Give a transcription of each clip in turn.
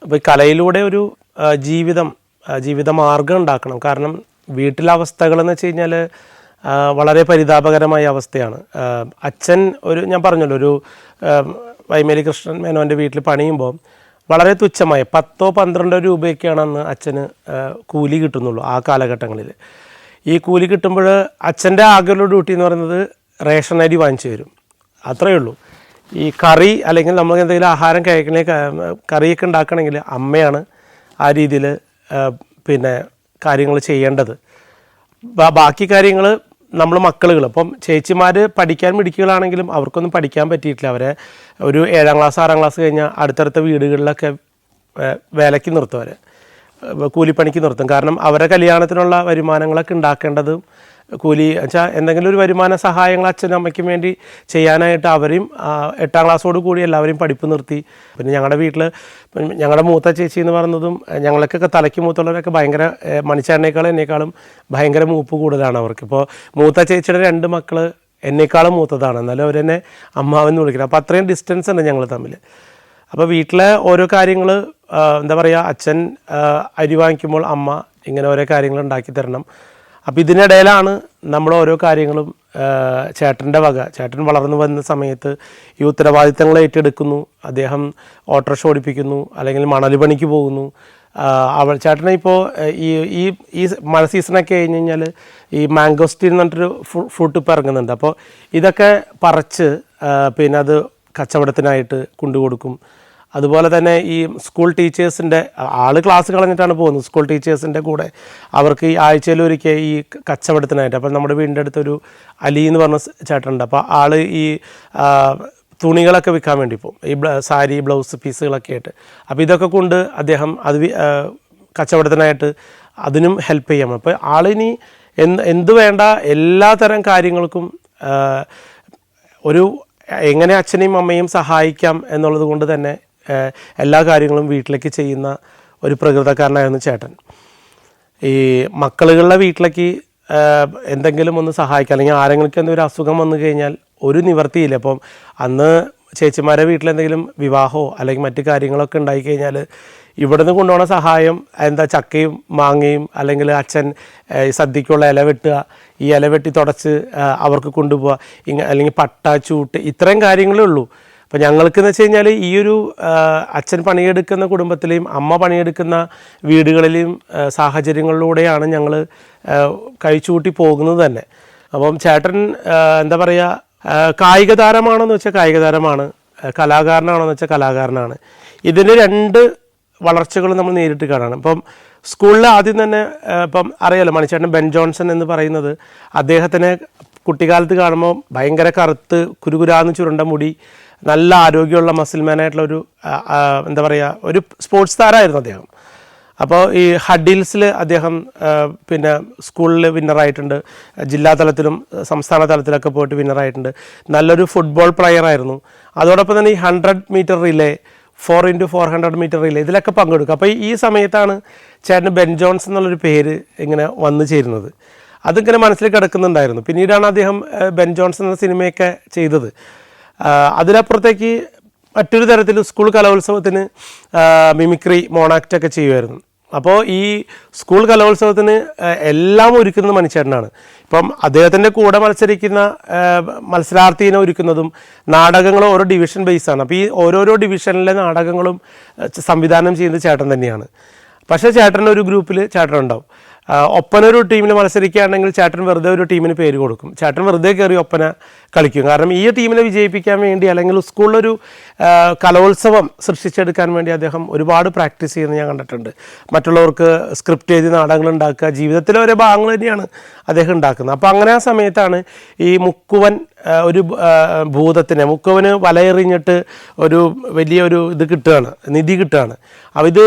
അപ്പോൾ ഈ കലയിലൂടെ ഒരു ജീവിതമാർഗം ഉണ്ടാക്കണം. കാരണം വീട്ടിലെ അവസ്ഥകളെന്ന് വെച്ച് കഴിഞ്ഞാൽ വളരെ പരിതാപകരമായ അവസ്ഥയാണ്. അച്ഛൻ ഞാൻ പറഞ്ഞല്ലോ, ഒരു വൈമേലി കൃഷ്ണൻ മേനോൻ്റെ വീട്ടിൽ പണിയുമ്പോൾ വളരെ തുച്ഛമായ 10-12 രൂപയൊക്കെയാണ് അന്ന് അച്ഛന് കൂലി കിട്ടുന്നുള്ളൂ ആ കാലഘട്ടങ്ങളിൽ. ഈ കൂലി കിട്ടുമ്പോൾ അച്ഛൻ്റെ ആകെയുള്ള ഡ്യൂട്ടി എന്ന് പറയുന്നത് റേഷൻ അരി വാങ്ങിച്ചു തരും, അത്രയേ ഉള്ളൂ. ഈ കറി അല്ലെങ്കിൽ നമ്മൾ എന്തെങ്കിലും ആഹാരം കറിയൊക്കെ ഉണ്ടാക്കണമെങ്കിൽ അമ്മയാണ് ആ രീതിയിൽ കാര്യങ്ങൾ ചെയ്യേണ്ടത്. ബാക്കി കാര്യങ്ങൾ നമ്മൾ മക്കളുകൾ, അപ്പം ചേച്ചിമാർ പഠിക്കാൻ മിടുക്കികളാണെങ്കിലും അവർക്കൊന്നും പഠിക്കാൻ പറ്റിയിട്ടില്ല. അവരെ ഒരു 7ാം ക്ലാസ് 6ാം ക്ലാസ് കഴിഞ്ഞാൽ അടുത്തടുത്ത വീടുകളിലൊക്കെ വേലയ്ക്ക് നിർത്തും, അവരെ കൂലിപ്പണിക്ക് നിർത്തും. കാരണം അവരുടെ കല്യാണത്തിനുള്ള വരുമാനങ്ങളൊക്കെ ഉണ്ടാക്കേണ്ടതും കൂലി വെച്ചാൽ എന്തെങ്കിലും ഒരു വരുമാന സഹായങ്ങൾ അച്ഛനും അമ്മയ്ക്കും വേണ്ടി ചെയ്യാനായിട്ട് അവരെയും 8ാം ക്ലാസ്സോട് കൂടി എല്ലാവരെയും പഠിപ്പ് നിർത്തി. പിന്നെ ഞങ്ങളുടെ വീട്ടിൽ ഞങ്ങളുടെ മൂത്ത ചേച്ചി എന്ന് പറയുന്നതും ഞങ്ങൾക്കൊക്കെ തലയ്ക്ക് മൂത്തുള്ളവരൊക്കെ ഭയങ്കര എന്നെക്കാളും ഭയങ്കര മൂപ്പ് കൂടുതലാണ് അവർക്ക്. ഇപ്പോൾ മൂത്ത ചേച്ചിയുടെ 2 മക്കൾ എന്നേക്കാളും മൂത്തതാണ്, എന്നാലും അവരെന്നെ അമ്മാവെന്ന് വിളിക്കുന്നത്. അപ്പോൾ അത്രയും ഡിസ്റ്റൻസ് ഉണ്ട് ഞങ്ങൾ തമ്മിൽ. അപ്പോൾ വീട്ടിലെ ഓരോ കാര്യങ്ങൾ എന്താ പറയുക, അച്ഛൻ അരി വാങ്ങിക്കുമ്പോൾ അമ്മ ഇങ്ങനെ ഓരോ കാര്യങ്ങൾ ഉണ്ടാക്കി തരണം. അപ്പോൾ ഇതിനിടയിലാണ് നമ്മൾ ഓരോ കാര്യങ്ങളും ചേട്ടൻ വളർന്നു വന്ന സമയത്ത് ഈ ഉത്തരവാദിത്തങ്ങൾ ഏറ്റെടുക്കുന്നു. അദ്ദേഹം ഓട്ടോറിക്ഷ ഓടിപ്പിക്കുന്നു, അല്ലെങ്കിൽ മണൽ പണിക്ക് പോകുന്നു. ചേട്ടനെ ഇപ്പോൾ ഈ മഴ സീസണൊക്കെ കഴിഞ്ഞ് കഴിഞ്ഞാൽ ഈ മാംഗോസ്റ്റീൻ എന്ന് പറഞ്ഞിട്ടൊരു ഫ്രൂട്ട് ഇപ്പോൾ ഇറങ്ങുന്നുണ്ട്. അപ്പോൾ ഇതൊക്കെ പറിച്ച് അത് കച്ചവടത്തിനായിട്ട് കൊണ്ടുകൊടുക്കും. അതുപോലെ തന്നെ ഈ സ്കൂൾ ടീച്ചേഴ്സിൻ്റെ ക്ലാസ് കളഞ്ഞിട്ടാണ് പോകുന്നത്. സ്കൂൾ ടീച്ചേഴ്സിൻ്റെ കൂടെ അവർക്ക് ഈ ആഴ്ചയിലൊരിക്കൽ ഈ കച്ചവടത്തിനായിട്ട്, അപ്പോൾ നമ്മുടെ വീടിൻ്റെ അടുത്തൊരു അലി എന്ന് പറഞ്ഞ ചേട്ടനുണ്ട്. അപ്പോൾ ഈ തുണികളൊക്കെ വിൽക്കാൻ വേണ്ടി പോകും, ഈ സാരി ബ്ലൗസ് പീസുകളൊക്കെ ആയിട്ട്. അപ്പോൾ ഇതൊക്കെ കൊണ്ട് അദ്ദേഹം കച്ചവടത്തിനായിട്ട് അതിനും ഹെൽപ്പ് ചെയ്യാം. അപ്പോൾ ആളിനി എന്ത് വേണ്ട എല്ലാ തരം കാര്യങ്ങൾക്കും എങ്ങനെ അച്ഛനെയും അമ്മയും സഹായിക്കാം എന്നുള്ളത് കൊണ്ട് തന്നെ എല്ലാ കാര്യങ്ങളും വീട്ടിലേക്ക് ചെയ്യുന്ന ഒരു പ്രകൃതക്കാരനായിരുന്നു ചേട്ടൻ. ഈ മക്കളുടെ വീട്ടിലേക്ക് എന്തെങ്കിലും ഒന്ന് സഹായിക്കാം, അല്ലെങ്കിൽ ആരെങ്കിലും എന്തെങ്കിലും അസുഖം വന്നു കഴിഞ്ഞാൽ ഒരു നിവർത്തിയില്ല. അപ്പം അന്ന് ചേച്ചിമാരുടെ വീട്ടിലെന്തെങ്കിലും വിവാഹമോ അല്ലെങ്കിൽ മറ്റു കാര്യങ്ങളൊക്കെ ഉണ്ടായിക്കഴിഞ്ഞാൽ ഇവിടുന്ന് കൊണ്ടുപോകുന്ന സഹായം ചക്കയും മാങ്ങയും, അല്ലെങ്കിൽ അച്ഛൻ സദ്യക്കുള്ള ഇല വെട്ടുക, ഈ ഇല വെട്ടി തുടച്ച് അവർക്ക് കൊണ്ടുപോവുക, അല്ലെങ്കിൽ പട്ട ചൂട്ട്, ഇത്രയും കാര്യങ്ങളേ ഉള്ളൂ. അപ്പോൾ ഞങ്ങൾക്കെന്ന് വെച്ച് കഴിഞ്ഞാൽ ഈ ഒരു അച്ഛൻ പണിയെടുക്കുന്ന കുടുംബത്തിലെയും അമ്മ പണിയെടുക്കുന്ന വീടുകളിലെയും സാഹചര്യങ്ങളിലൂടെയാണ് ഞങ്ങൾ കഴിച്ചുകൂട്ടി പോകുന്നത് തന്നെ. അപ്പം ചേട്ടൻ എന്താ പറയുക, കായിക താരമാണെന്ന് വെച്ചാൽ കായിക താരമാണ്, കലാകാരനാണെന്ന് വെച്ചാൽ കലാകാരനാണ്. ഇതിന് 2 വളർച്ചകൾ നമ്മൾ നേരിട്ട് കാണണം. ഇപ്പം സ്കൂളിൽ ആദ്യം തന്നെ ഇപ്പം അറിയാലോ, മണിച്ചേട്ടൻ ബെൻ ജോൺസൺ എന്ന് പറയുന്നത്, അദ്ദേഹത്തിനെ കുട്ടിക്കാലത്ത് കാണുമ്പോൾ ഭയങ്കര കറുത്ത് കുരുകുരാന്ന് ചുരുണ്ട മുടി, നല്ല ആരോഗ്യമുള്ള മസിൽമാനായിട്ടുള്ളൊരു എന്താ പറയുക, ഒരു സ്പോർട്സ് താരമായിരുന്നു അദ്ദേഹം. അപ്പോൾ ഈ ഹഡിൽസിൽ അദ്ദേഹം സ്കൂളിൽ വിന്നറായിട്ടുണ്ട്, ജില്ലാ തലത്തിലും സംസ്ഥാന തലത്തിലൊക്കെ പോയിട്ട് വിന്നറായിട്ടുണ്ട്. നല്ലൊരു ഫുട്ബോൾ പ്ലെയർ ആയിരുന്നു. അതോടൊപ്പം തന്നെ ഈ 100 metre relay, 4x400 metre relay, ഇതിലൊക്കെ പങ്കെടുക്കും. അപ്പോൾ ഈ സമയത്താണ് ചേട്ടന് ബെൻ ജോൺസ് എന്നുള്ളൊരു പേര് ഇങ്ങനെ വന്നു ചേരുന്നത്. അതിങ്ങനെ മനസ്സിൽ കിടക്കുന്നുണ്ടായിരുന്നു. പിന്നീടാണ് അദ്ദേഹം ബെൻ ജോൺസ് എന്ന സിനിമയൊക്കെ ചെയ്തത്. അതിനപ്പുറത്തേക്ക് മറ്റൊരു തരത്തിൽ സ്കൂൾ കലോത്സവത്തിന് മിമിക്രി, മോണാക്റ്റൊക്കെ ചെയ്യുമായിരുന്നു. അപ്പോൾ ഈ സ്കൂൾ കലോത്സവത്തിന് എല്ലാം ഒരുക്കുന്നത് മണിച്ചേട്ടനാണ്. ഇപ്പം അദ്ദേഹത്തിൻ്റെ കൂടെ മത്സരിക്കുന്ന മത്സരാർത്ഥിനെ ഒരുക്കുന്നതും നാടകങ്ങളും ഓരോ ഡിവിഷൻ ബേസാണ്. അപ്പോൾ ഈ ഓരോരോ ഡിവിഷനിലെ നാടകങ്ങളും സംവിധാനം ചെയ്യുന്നത് ചേട്ടൻ തന്നെയാണ്. പക്ഷേ ചേട്ടൻ്റെ ഒരു ഗ്രൂപ്പിൽ ചേട്ടനുണ്ടാവും. ഒപ്പനൊരു ടീമിൽ മത്സരിക്കുകയാണെങ്കിൽ ചേട്ടൻ വെറുതെ ഒരു ടീമിന് പേര് കൊടുക്കും. ചേട്ടൻ വെറുതെ കയറി ഒപ്പന കളിക്കും. കാരണം ഈ ടീമിനെ വിജയിപ്പിക്കാൻ വേണ്ടി, അല്ലെങ്കിൽ സ്കൂളിലൊരു കലോത്സവം സൃഷ്ടിച്ചെടുക്കാൻ വേണ്ടി അദ്ദേഹം ഒരുപാട് പ്രാക്ടീസ് ചെയ്യുന്നത് ഞാൻ കണ്ടിട്ടുണ്ട്. മറ്റുള്ളവർക്ക് സ്ക്രിപ്റ്റ് എഴുതി നാടകങ്ങൾ ഉണ്ടാക്കുക, ജീവിതത്തിലെ ഓരോ ഭാഗങ്ങൾ തന്നെയാണ് അദ്ദേഹം ഉണ്ടാക്കുന്നത്. അപ്പോൾ അങ്ങനെ ആ സമയത്താണ് ഈ മുക്കുവൻ ഒരു മുക്കുവന് വലയെറിഞ്ഞിട്ട് വലിയൊരു നിധി കിട്ടുകയാണ്. അപ്പോൾ ഇത്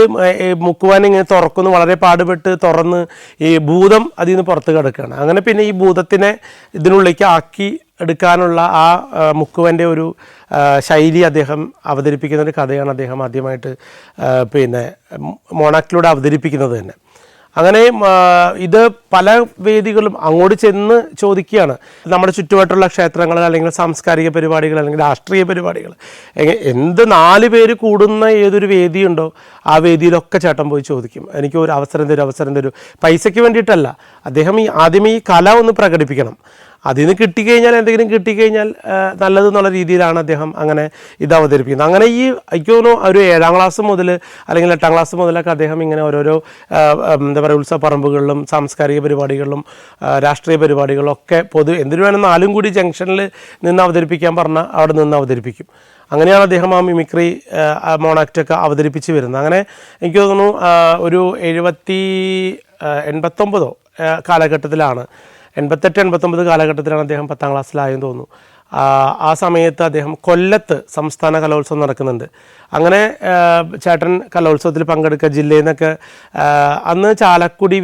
മുക്കുവൻ ഇങ്ങനെ തുറക്കുന്നു, വളരെ പാടുപെട്ട് തുറന്ന് ഈ ഭൂതം അതിൽ നിന്ന് പുറത്ത് കിടക്കുകയാണ്. അങ്ങനെ പിന്നെ ഈ ഭൂതത്തിനെ ഇതിനുള്ളിലേക്ക് ആക്കി എടുക്കാനുള്ള ആ മുക്കുവൻ്റെ ഒരു ശൈലി അദ്ദേഹം അവതരിപ്പിക്കുന്ന ഒരു കഥയാണ് അദ്ദേഹം ആദ്യമായിട്ട് മോണാക്റ്റിലൂടെ അവതരിപ്പിക്കുന്നത് തന്നെ. അങ്ങനെ ഇത് പല വേദികളും അങ്ങോട്ട് ചെന്ന് ചോദിക്കുകയാണ്. നമ്മുടെ ചുറ്റുവട്ടുള്ള ക്ഷേത്രങ്ങൾ അല്ലെങ്കിൽ സാംസ്കാരിക പരിപാടികൾ അല്ലെങ്കിൽ രാഷ്ട്രീയ പരിപാടികൾ, എന്ത് 4 പേര് കൂടുന്ന ഏതൊരു വേദിയുണ്ടോ ആ വേദിയിലൊക്കെ ചേട്ടൻ പോയി ചോദിക്കും, എനിക്ക് ഒരു അവസരം തരൂ. പൈസയ്ക്ക് വേണ്ടിയിട്ടല്ല, അദ്ദേഹം ആദ്യം ഈ കല ഒന്ന് പ്രകടിപ്പിക്കണം. അതിൽ നിന്ന് കിട്ടിക്കഴിഞ്ഞാൽ എന്തെങ്കിലും കിട്ടിക്കഴിഞ്ഞാൽ നല്ലതെന്നുള്ള രീതിയിലാണ് അദ്ദേഹം അങ്ങനെ ഇത് അവതരിപ്പിക്കുന്നത്. അങ്ങനെ എനിക്ക് തോന്നുന്നു ഒരു 7ാം ക്ലാസ് മുതൽ അല്ലെങ്കിൽ 8ാം ക്ലാസ് മുതലൊക്കെ അദ്ദേഹം ഇങ്ങനെ ഓരോരോ എന്താ പറയുക ഉത്സവ പറമ്പുകളിലും സാംസ്കാരിക പരിപാടികളിലും രാഷ്ട്രീയ പരിപാടികളിലും ഒക്കെ എന്തിനു വേണം 4 കൂടി ജംഗ്ഷനിൽ നിന്ന് അവതരിപ്പിക്കാൻ പറഞ്ഞാൽ അവിടെ നിന്ന് അവതരിപ്പിക്കും. അങ്ങനെയാണ് അദ്ദേഹം ആ മിമിക്രി മോണാക്റ്റൊക്കെ അവതരിപ്പിച്ച് വരുന്നത്. അങ്ങനെ എനിക്ക് തോന്നുന്നു ഒരു 89 കാലഘട്ടത്തിലാണ്, 88-89 കാലഘട്ടത്തിലാണ് അദ്ദേഹം 10ാം ക്ലാസ്സിലായെന്ന് തോന്നുന്നു. ആ സമയത്ത് അദ്ദേഹം കൊല്ലത്ത് സംസ്ഥാന കലോത്സവം നടക്കുന്നുണ്ട്. അങ്ങനെ ചേട്ടൻ കലോത്സവത്തിൽ പങ്കെടുക്കുക, ജില്ലയിൽ നിന്നൊക്കെ. അന്ന് ചാലക്കുടി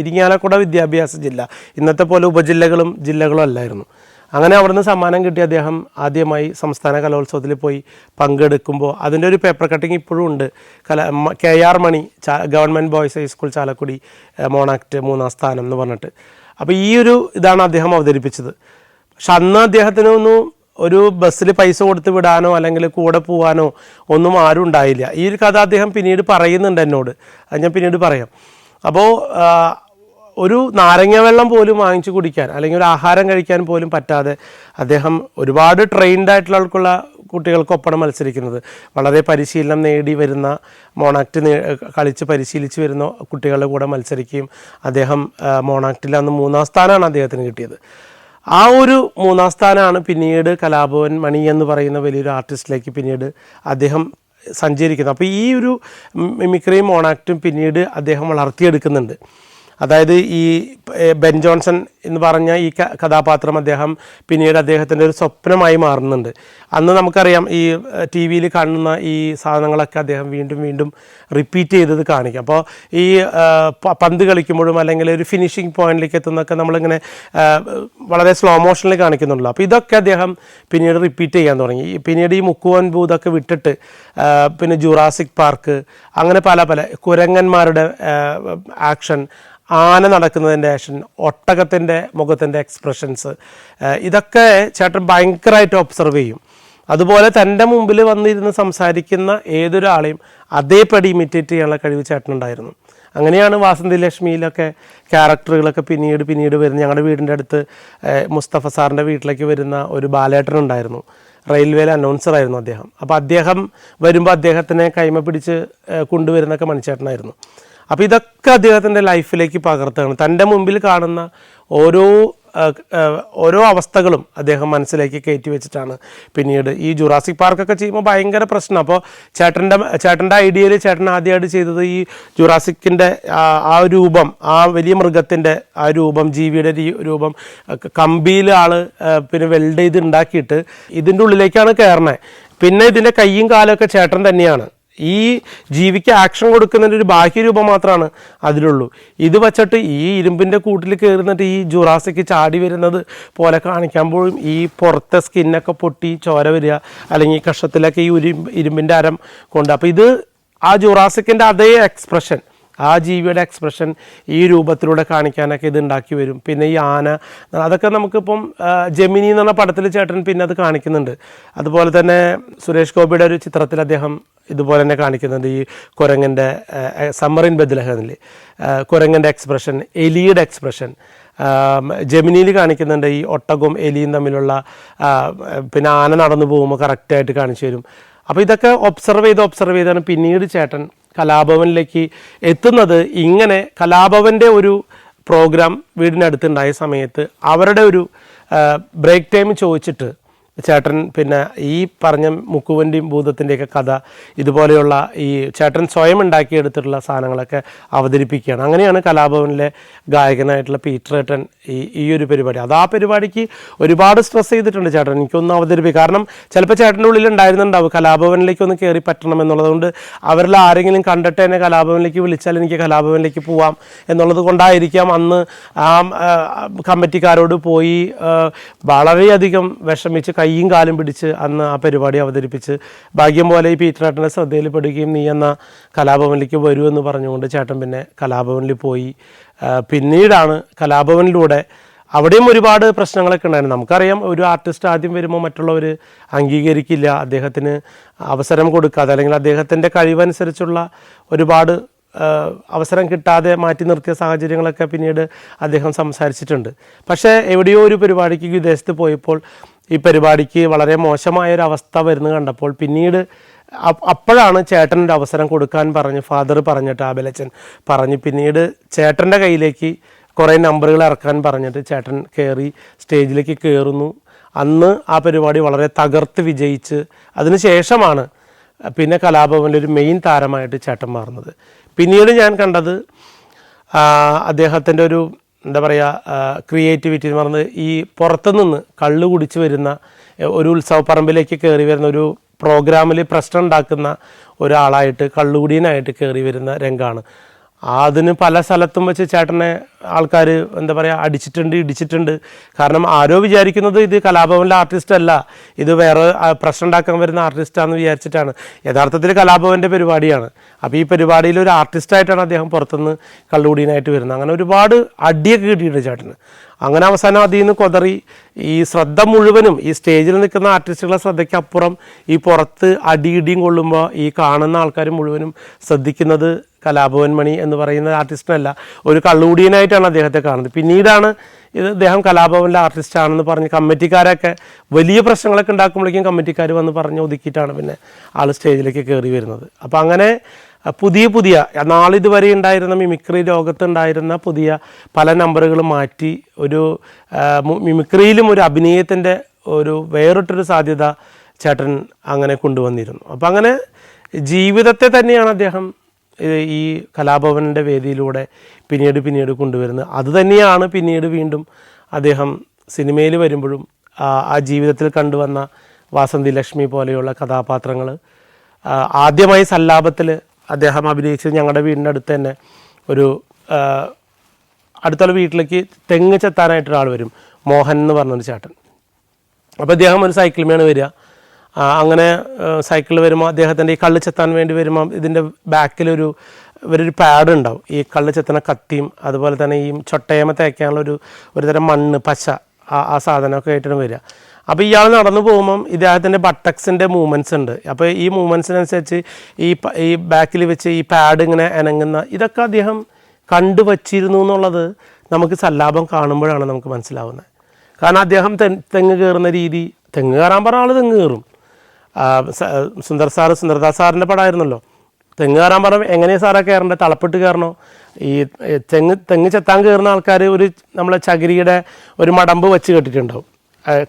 ഇരിങ്ങാലക്കുട വിദ്യാഭ്യാസ ജില്ല, ഇന്നത്തെ പോലെ ഉപജില്ലകളും ജില്ലകളും അല്ലായിരുന്നു. അങ്ങനെ അവിടുന്ന് സമ്മാനം കിട്ടി അദ്ദേഹം ആദ്യമായി സംസ്ഥാന കലോത്സവത്തിൽ പോയി പങ്കെടുക്കുമ്പോൾ അതിൻ്റെ ഒരു പേപ്പർ കട്ടിങ് ഇപ്പോഴും ഉണ്ട്. KR മണി ഗവൺമെൻറ് ബോയ്സ് ഹൈസ്കൂൾ ചാലക്കുടി മോണാക്റ്റ് 3ാം സ്ഥാനം എന്ന് പറഞ്ഞിട്ട്. അപ്പോൾ ഈ ഒരു ഇതാണ് അദ്ദേഹം അവതരിപ്പിച്ചത്. പക്ഷെ അന്ന് അദ്ദേഹത്തിനൊന്നും ഒരു ബസ്സിൽ പൈസ കൊടുത്ത് വിടാനോ അല്ലെങ്കിൽ കൂടെ പോകാനോ ഒന്നും ആരും ഉണ്ടായില്ല. ഈ ഒരു കഥ അദ്ദേഹം പിന്നീട് പറയുന്നുണ്ട് എന്നോട്, അത് ഞാൻ പിന്നീട് പറയാം. അപ്പോൾ ഒരു നാരങ്ങ വെള്ളം പോലും വാങ്ങിച്ചു കുടിക്കാൻ അല്ലെങ്കിൽ ഒരു ആഹാരം കഴിക്കാൻ പോലും പറ്റാതെ അദ്ദേഹം ഒരുപാട് ട്രെയിൻഡ് ആയിട്ടുള്ള കുട്ടികൾക്കൊപ്പമാണ് മത്സരിക്കുന്നത്. വളരെ പരിശീലനം നേടി വരുന്ന മോണാക്റ്റ് കളിച്ച് പരിശീലിച്ച് വരുന്ന കുട്ടികളുടെ കൂടെ മത്സരിക്കുകയും അദ്ദേഹം മോണാക്റ്റിൽ അന്ന് 3ാം സ്ഥാനമാണ് അദ്ദേഹത്തിന് കിട്ടിയത്. ആ ഒരു 3ാം സ്ഥാനമാണ് പിന്നീട് കലാഭവൻ മണി എന്ന് പറയുന്ന വലിയൊരു ആർട്ടിസ്റ്റിലേക്ക് പിന്നീട് അദ്ദേഹം സഞ്ചരിക്കുന്നത്. അപ്പോൾ ഈ ഒരു മിമിക്രിയും മോണാക്റ്റും പിന്നീട് അദ്ദേഹം വളർത്തിയെടുക്കുന്നുണ്ട്. അതായത് ഈ ബെൻ ജോൺസൺ എന്ന് പറഞ്ഞ ഈ കഥാപാത്രം പിന്നീട് അദ്ദേഹത്തിൻ്റെ ഒരു സ്വപ്നമായി മാറുന്നുണ്ട്. അന്ന് നമുക്കറിയാം ഈ TV കാണുന്ന ഈ സാധനങ്ങളൊക്കെ അദ്ദേഹം വീണ്ടും റിപ്പീറ്റ് ചെയ്തത് കാണിക്കും. അപ്പോൾ ഈ പന്ത് കളിക്കുമ്പോഴും അല്ലെങ്കിൽ ഒരു ഫിനിഷിംഗ് പോയിന്റിലേക്ക് എത്തുന്നതൊക്കെ നമ്മളിങ്ങനെ വളരെ സ്ലോ മോഷനിൽ കാണിക്കുന്നുണ്ടല്ലോ. അപ്പോൾ ഇതൊക്കെ അദ്ദേഹം പിന്നീട് റിപ്പീറ്റ് ചെയ്യാൻ തുടങ്ങി. പിന്നീട് ഈ മുക്കുവൻ ഭൂതൊക്കെ വിട്ടിട്ട് പിന്നെ ജുറാസിക് പാർക്ക്, അങ്ങനെ പല കുരങ്ങന്മാരുടെ ആക്ഷൻ, ആന നടക്കുന്നതിൻ്റെ ആക്ഷൻ, ഒട്ടകത്തിൻ്റെ മുഖത്തിൻ്റെ എക്സ്പ്രഷൻസ്, ഇതൊക്കെ ചേട്ടൻ ഭയങ്കരമായിട്ട് ഒബ്സർവ് ചെയ്യും. അതുപോലെ തൻ്റെ മുമ്പിൽ വന്നിരുന്ന് സംസാരിക്കുന്ന ഏതൊരാളെയും അതേപടി ഇമിറ്റേറ്റ് ചെയ്യാനുള്ള കഴിവ് ചേട്ടനുണ്ടായിരുന്നു. അങ്ങനെയാണ് വാസന്തി ലക്ഷ്മിയിലൊക്കെ ക്യാരക്ടറുകളൊക്കെ പിന്നീട് വരുന്ന. ഞങ്ങളുടെ വീടിൻ്റെ അടുത്ത് മുസ്തഫ സാറിൻ്റെ വീട്ടിലേക്ക് വരുന്ന ഒരു ബാലേട്ടനുണ്ടായിരുന്നു. റെയിൽവേയിൽ അനൗൺസറായിരുന്നു അദ്ദേഹം. അപ്പോൾ അദ്ദേഹം വരുമ്പോൾ അദ്ദേഹത്തിനെ കൈമ പിടിച്ച് കൊണ്ടുവരുന്നൊക്കെ മണിച്ചേട്ടനായിരുന്നു. അപ്പോൾ ഇതൊക്കെ അദ്ദേഹത്തിൻ്റെ ലൈഫിലേക്ക് പകർത്തുകയാണ്. തൻ്റെ മുമ്പിൽ കാണുന്ന ഓരോ അവസ്ഥകളും അദ്ദേഹം മനസ്സിലേക്ക് കയറ്റി വെച്ചിട്ടാണ് പിന്നീട് ഈ ജുറാസിക് പാർക്കൊക്കെ ചെയ്യുമ്പോൾ ഭയങ്കര പ്രശ്നം. അപ്പോൾ ചേട്ടൻ്റെ ഐഡിയയിൽ ചേട്ടൻ ആദ്യമായിട്ട് ചെയ്തത് ഈ ജുറാസിക്കിൻ്റെ ആ രൂപം, ആ വലിയ മൃഗത്തിൻ്റെ ആ രൂപം, ജീവിയുടെ രൂപം കമ്പിയിൽ പിന്നെ വെൽഡ് ചെയ്ത് ഉണ്ടാക്കിയിട്ട് ഇതിൻ്റെ ഉള്ളിലേക്കാണ് കയറണേ. പിന്നെ ഇതിൻ്റെ കൈയും കാലൊക്കെ ചേട്ടൻ തന്നെയാണ്. ഈ ജീവിക്ക് ആക്ഷൻ കൊടുക്കുന്നതിൻ്റെ ഒരു ബാഹ്യരൂപം മാത്രമാണ് അതിലുള്ളൂ. ഇത് വച്ചിട്ട് ഈ ഇരുമ്പിൻ്റെ കൂട്ടിൽ കയറുന്നിട്ട് ഈ ജുറാസിക്ക് ചാടി വരുന്നത് പോലെ കാണിക്കുമ്പോഴും ഈ പുറത്തെ സ്കിന്നൊക്കെ പൊട്ടി ചോര വരിക, അല്ലെങ്കിൽ കഷത്തിലൊക്കെ ഈ ഇരുമ്പിൻ്റെ അരം കൊണ്ട്. അപ്പോൾ ഇത് ആ ജുറാസിക്കിൻ്റെ അതേ എക്സ്പ്രഷൻ, ആ ജീവിയുടെ എക്സ്പ്രഷൻ ഈ രൂപത്തിലൂടെ കാണിക്കാനൊക്കെ ഇത് ഉണ്ടാക്കി വരും. പിന്നെ ഈ ആന, അതൊക്കെ നമുക്കിപ്പം ജെമിനി എന്ന് പറഞ്ഞ പടത്തിൽ ചേട്ടൻ പിന്നെ അത് കാണിക്കുന്നുണ്ട്. അതുപോലെ തന്നെ സുരേഷ് ഗോപിയുടെ ഒരു ചിത്രത്തിൽ അദ്ദേഹം ഇതുപോലെ തന്നെ കാണിക്കുന്നുണ്ട്. ഈ കുരങ്ങൻ്റെ സമ്മർ ഇൻ ബെത്ലഹേമിൽ കുരങ്ങൻ്റെ എക്സ്പ്രഷൻ, എലിയുടെ എക്സ്പ്രഷൻ ജെമിനിയിൽ കാണിക്കുന്നുണ്ട്. ഈ ഒട്ടകവും എലിയും തമ്മിലുള്ള പിന്നെ ആന നടന്നു പോകുമ്പോൾ കറക്റ്റായിട്ട് കാണിച്ചു തരും. അപ്പോൾ ഇതൊക്കെ ഒബ്സർവ് ചെയ്താണ് പിന്നീട് ചേട്ടൻ കലാഭവനിലേക്ക് എത്തുന്നത്. ഇങ്ങനെ കലാഭവൻ്റെ ഒരു പ്രോഗ്രാം വീടിനടുത്തുണ്ടായ സമയത്ത് അവരുടെ ഒരു ബ്രേക്ക് ടൈം ചോദിച്ചിട്ട് ചേട്ടൻ പിന്നെ ഈ പറഞ്ഞ മുക്കുവൻ്റെയും ഭൂതത്തിൻ്റെയൊക്കെ കഥ ഇതുപോലെയുള്ള ഈ ചേട്ടൻ സ്വയം ഉണ്ടാക്കിയെടുത്തിട്ടുള്ള സാധനങ്ങളൊക്കെ അവതരിപ്പിക്കുകയാണ്. അങ്ങനെയാണ് കലാഭവനിലെ ഗായകനായിട്ടുള്ള പീറ്ററേട്ടൻ ഈ ഒരു പരിപാടി, അത് ആ പരിപാടിക്ക് ഒരുപാട് സ്ട്രെസ് ചെയ്തിട്ടുണ്ട് ചേട്ടൻ, എനിക്കൊന്ന് അവതരിപ്പിക്കും. കാരണം ചിലപ്പോൾ ചേട്ടൻ്റെ ഉള്ളിൽ ഉണ്ടായിരുന്നുണ്ടാവും കലാഭവനിലേക്ക് ഒന്ന് കയറി പറ്റണം എന്നുള്ളതുകൊണ്ട്, അവരിൽ ആരെങ്കിലും കണ്ടിട്ട് എന്നെ കലാഭവനിലേക്ക് വിളിച്ചാൽ എനിക്ക് കലാഭവനിലേക്ക് പോവാം എന്നുള്ളത് കൊണ്ടായിരിക്കാം അന്ന് ആ കമ്മിറ്റിക്കാരോട് പോയി വളരെയധികം വിഷമിച്ച് കൈയും കാലും പിടിച്ച് അന്ന് ആ പരിപാടി അവതരിപ്പിച്ച് ഭാഗ്യം പോലെ ഈ പീറ്ററേട്ടൻ്റെ ശ്രദ്ധയിൽപ്പെടുകയും നീ എന്ന കലാഭവനിലേക്ക് വരുമെന്ന് പറഞ്ഞുകൊണ്ട് ചേട്ടൻ പിന്നെ കലാഭവനിൽ പോയി. പിന്നീടാണ് കലാഭവനിലൂടെ അവിടെയും ഒരുപാട് പ്രശ്നങ്ങളൊക്കെ ഉണ്ടായിരുന്നു. നമുക്കറിയാം, ഒരു ആർട്ടിസ്റ്റ് ആദ്യം വരുമ്പോൾ മറ്റുള്ളവർ അംഗീകരിക്കില്ല, അദ്ദേഹത്തിന് അവസരം കൊടുക്കാതെ അല്ലെങ്കിൽ അദ്ദേഹത്തിൻ്റെ കഴിവനുസരിച്ചുള്ള ഒരുപാട് അവസരം കിട്ടാതെ മാറ്റി നിർത്തിയ സാഹചര്യങ്ങളൊക്കെ പിന്നീട് അദ്ദേഹം സംസാരിച്ചിട്ടുണ്ട്. പക്ഷേ എവിടെയോ ഒരു പരിപാടിക്ക് വിദേശത്ത് പോയപ്പോൾ ഈ പരിപാടിക്ക് വളരെ മോശമായൊരവസ്ഥ വരുന്നത് കണ്ടപ്പോൾ പിന്നീട് അപ്പോഴാണ് ചേട്ടനൊരു അവസരം കൊടുക്കാൻ പറഞ്ഞ് ഫാദർ പറഞ്ഞിട്ട് ആബേലച്ചൻ പറഞ്ഞ് പിന്നീട് ചേട്ടൻ്റെ കയ്യിലേക്ക് കുറേ നമ്പറുകൾ ഇറക്കാൻ പറഞ്ഞിട്ട് ചേട്ടൻ കയറി സ്റ്റേജിലേക്ക് കയറുന്നു. അന്ന് ആ പരിപാടി വളരെ തകർത്ത് വിജയിച്ച് അതിനുശേഷമാണ് പിന്നെ കലാഭവനിലൊരു മെയിൻ താരമായിട്ട് ചേട്ടൻ മാറുന്നത്. പിന്നീട് ഞാൻ കണ്ടത് അദ്ദേഹത്തിൻ്റെ ഒരു എന്താ പറയുക ക്രിയേറ്റിവിറ്റി എന്ന് പറഞ്ഞത് ഈ പുറത്തുനിന്ന് കള്ള് കുടിച്ച് വരുന്ന ഒരു ഉത്സവപ്പറമ്പിലേക്ക് കയറി വരുന്ന ഒരു പ്രോഗ്രാമിൽ പ്രശ്നം ഉണ്ടാക്കുന്ന ഒരാളായിട്ട് കള്ളുകുടിയനായിട്ട് കയറി വരുന്ന രംഗമാണ്. അതിന് പല സ്ഥലത്തും വെച്ച് ചേട്ടനെ ആൾക്കാർ എന്താ പറയുക അടിച്ചിട്ടുണ്ട്, ഇടിച്ചിട്ടുണ്ട്. കാരണം ആരോ വിചാരിക്കുന്നത് ഇത് കലാഭവനിലെ ആർട്ടിസ്റ്റ് അല്ല, ഇത് വേറെ പ്രശ്നം ഉണ്ടാക്കാൻ വരുന്ന ആർട്ടിസ്റ്റാണെന്ന് വിചാരിച്ചിട്ടാണ്. യഥാർത്ഥത്തിൽ കലാഭവൻ്റെ പരിപാടിയാണ്. അപ്പോൾ ഈ പരിപാടിയിൽ ഒരു ആർട്ടിസ്റ്റായിട്ടാണ് അദ്ദേഹം പുറത്തുനിന്ന് കള്ളുകുടിയനായിട്ട് വരുന്നത്. അങ്ങനെ ഒരുപാട് അടിയൊക്കെ കിട്ടിയിട്ടുണ്ട് ചേട്ടന്. അങ്ങനെ അവസാനം അതിൽ നിന്ന് കൊതറി ഈ ശ്രദ്ധ മുഴുവനും ഈ സ്റ്റേജിൽ നിൽക്കുന്ന ആർട്ടിസ്റ്റുകളുടെ ശ്രദ്ധയ്ക്കപ്പുറം ഈ പുറത്ത് അടിയിടിയും കൊള്ളുമ്പോൾ ഈ കാണുന്ന ആൾക്കാർ മുഴുവനും ശ്രദ്ധിക്കുന്നത് കലാഭവൻ മണി എന്ന് പറയുന്ന ആർട്ടിസ്റ്റിനല്ല, ഒരു കള്ളുകുടിയനായിട്ടാണ് അദ്ദേഹത്തെ കാണുന്നത്. പിന്നീടാണ് ഇത് അദ്ദേഹം കലാഭവനിലെ ആർട്ടിസ്റ്റാണെന്ന് പറഞ്ഞ് കമ്മിറ്റിക്കാരൊക്കെ വലിയ പ്രശ്നങ്ങളൊക്കെ ഉണ്ടാക്കുമ്പോഴേക്കും കമ്മിറ്റിക്കാർ വന്ന് പറഞ്ഞ് ഒതുക്കിയിട്ടാണ് പിന്നെ ആൾ സ്റ്റേജിലേക്ക് കയറി വരുന്നത്. അപ്പോൾ അങ്ങനെ പുതിയ നാളിതുവരെ ഉണ്ടായിരുന്ന മിമിക്രി ലോകത്തുണ്ടായിരുന്ന പുതിയ പല നമ്പറുകളും മാറ്റി ഒരു മിമിക്രിയിലും ഒരു അഭിനയത്തിൻ്റെ ഒരു വേറിട്ടൊരു സാധ്യത ചേട്ടൻ അങ്ങനെ കൊണ്ടുവന്നിരുന്നു. അപ്പം അങ്ങനെ ജീവിതത്തെ തന്നെയാണ് അദ്ദേഹം ഈ കലാഭവൻ്റെ വേദിയിലൂടെ പിന്നീട് കൊണ്ടുവരുന്നത്. അതുതന്നെയാണ് പിന്നീട് വീണ്ടും അദ്ദേഹം സിനിമയിൽ വരുമ്പോഴും ആ ജീവിതത്തിൽ കണ്ടുവന്ന വാസന്തി ലക്ഷ്മി പോലെയുള്ള കഥാപാത്രങ്ങൾ. ആദ്യമായി സല്ലാപത്തിൽ അദ്ദേഹം അഭിനയിച്ചത് ഞങ്ങളുടെ വീടിൻ്റെ അടുത്ത് തന്നെ ഒരു അടുത്തുള്ള വീട്ടിലേക്ക് തെങ്ങ് ചെത്താനായിട്ടൊരാൾ വരും, മോഹൻ എന്ന് പറഞ്ഞൊരു ചേട്ടൻ. അപ്പോൾ അദ്ദേഹം ഒരു സൈക്കിളിലാണ് വരിക. അങ്ങനെ സൈക്കിളിൽ വരുമ്പോൾ അദ്ദേഹത്തിൻ്റെ ഈ കള്ള് ചെത്താൻ വേണ്ടി വരുമ്പോൾ ഇതിൻ്റെ ബാക്കിലൊരു ഇവരൊരു പാഡ് ഉണ്ടാവും, ഈ കള്ള് ചെത്തുന്ന കത്തിയും അതുപോലെ തന്നെ ഈ ചൊട്ടയമ തേക്കാനുള്ള ഒരു തരം മണ്ണ് പശ ആ സാധനമൊക്കെ ആയിട്ടാണ് വരിക. അപ്പോൾ ഇയാൾ നടന്നു പോകുമ്പം ഇദ്ദേഹത്തിൻ്റെ ബട്ടക്സിൻ്റെ മൂവ്മെൻറ്റ്സ് ഉണ്ട്. അപ്പോൾ ഈ മൂവ്മെൻറ്റ്സിനനുസരിച്ച് ഈ ബാക്കിൽ വെച്ച് ഈ പാഡ് ഇങ്ങനെ അനങ്ങുന്ന ഇതൊക്കെ അദ്ദേഹം കണ്ടുവച്ചിരുന്നു എന്നുള്ളത് നമുക്ക് സല്ലാപം കാണുമ്പോഴാണ് നമുക്ക് മനസ്സിലാവുന്നത്. കാരണം അദ്ദേഹം തെങ്ങ് കയറുന്ന രീതി, തെങ്ങ് കയറാൻ പറഞ്ഞ ആൾ തെങ്ങ് കയറും. സുന്ദർദാസ് സാറിൻ്റെ പടമായിരുന്നല്ലോ. തെങ്ങ് കയറാൻ പറഞ്ഞാൽ എങ്ങനെയാണ് സാറാ കയറേണ്ടത്? തളപ്പിട്ട് കയറണോ? ഈ തെങ്ങ് ചെത്താൻ കയറുന്ന ആൾക്കാർ ഒരു നമ്മളെ ചകിരിയുടെ ഒരു മടമ്പ് വെച്ച് കെട്ടിട്ടുണ്ടാവും,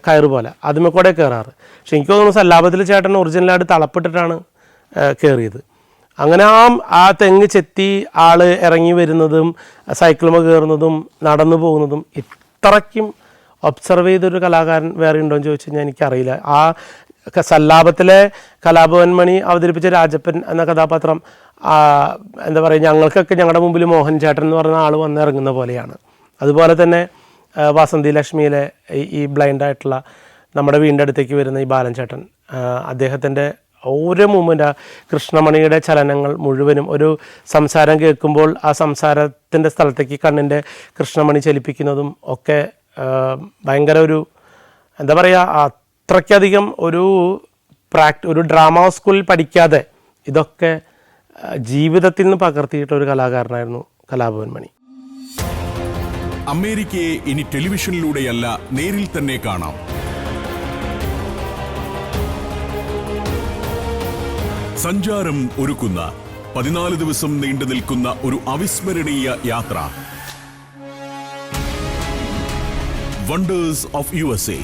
കയറ് പോലെ, അതുമേ കൂടെ കയറാറ്. പക്ഷെ എനിക്ക് തോന്നുന്നു സല്ലാപത്തിൽ ചേട്ടൻ ഒറിജിനലായിട്ട് തളപ്പിട്ടിട്ടാണ് കയറിയത്. അങ്ങനെ ആ തെങ്ങ് ചെത്തി ആൾ ഇറങ്ങി വരുന്നതും സൈക്കിളുമ കയറുന്നതും നടന്നു പോകുന്നതും ഇത്രയ്ക്കും ഒബ്സർവ് ചെയ്തൊരു കലാകാരൻ വേറെ ഉണ്ടോ എന്ന് ചോദിച്ചു കഴിഞ്ഞാൽ എനിക്കറിയില്ല. ആ സല്ലാപത്തിലെ കലാഭവൻ മണി അവതരിപ്പിച്ച രാജപ്പൻ എന്ന കഥാപാത്രം എന്താ പറയുക, ഞങ്ങൾക്കൊക്കെ ഞങ്ങളുടെ മുമ്പിൽ മോഹൻ ചേട്ടൻ എന്ന് പറഞ്ഞ ആൾ വന്നിറങ്ങുന്ന പോലെയാണ്. അതുപോലെ തന്നെ വാസന്തി ലക്ഷ്മിയിലെ ഈ ബ്ലൈൻഡായിട്ടുള്ള നമ്മുടെ വീടിൻ്റെ അടുത്തേക്ക് വരുന്ന ഈ ബാലൻ ചേട്ടൻ, അദ്ദേഹത്തിൻ്റെ ഓരോ മൂവ്മെൻ്റ്, കൃഷ്ണമണിയുടെ ചലനങ്ങൾ മുഴുവനും ഒരു സംസാരം കേൾക്കുമ്പോൾ ആ സംസാരത്തിൻ്റെ സ്ഥലത്തേക്ക് കണ്ണിൻ്റെ കൃഷ്ണമണി ചലിപ്പിക്കുന്നതും ഒക്കെ ഭയങ്കര ഒരു എന്താ പറയുക, അത്രയ്ക്കധികം ഒരു ഡ്രാമ സ്കൂളിൽ പഠിക്കാതെ ഇതൊക്കെ ജീവിതത്തിൽ നിന്ന് പകർത്തിയിട്ടൊരു കലാകാരനായിരുന്നു കലാഭവൻ മണി. അമേരിക്കയെ ഇനി ടെലിവിഷനിലൂടെയല്ല നേരിൽ തന്നെ കാണാം. സഞ്ചാരം ഒരുക്കുന്ന 14 ദിവസം നീണ്ടു നിൽക്കുന്ന ഒരു അവിസ്മരണീയ യാത്ര. Wonders of USA.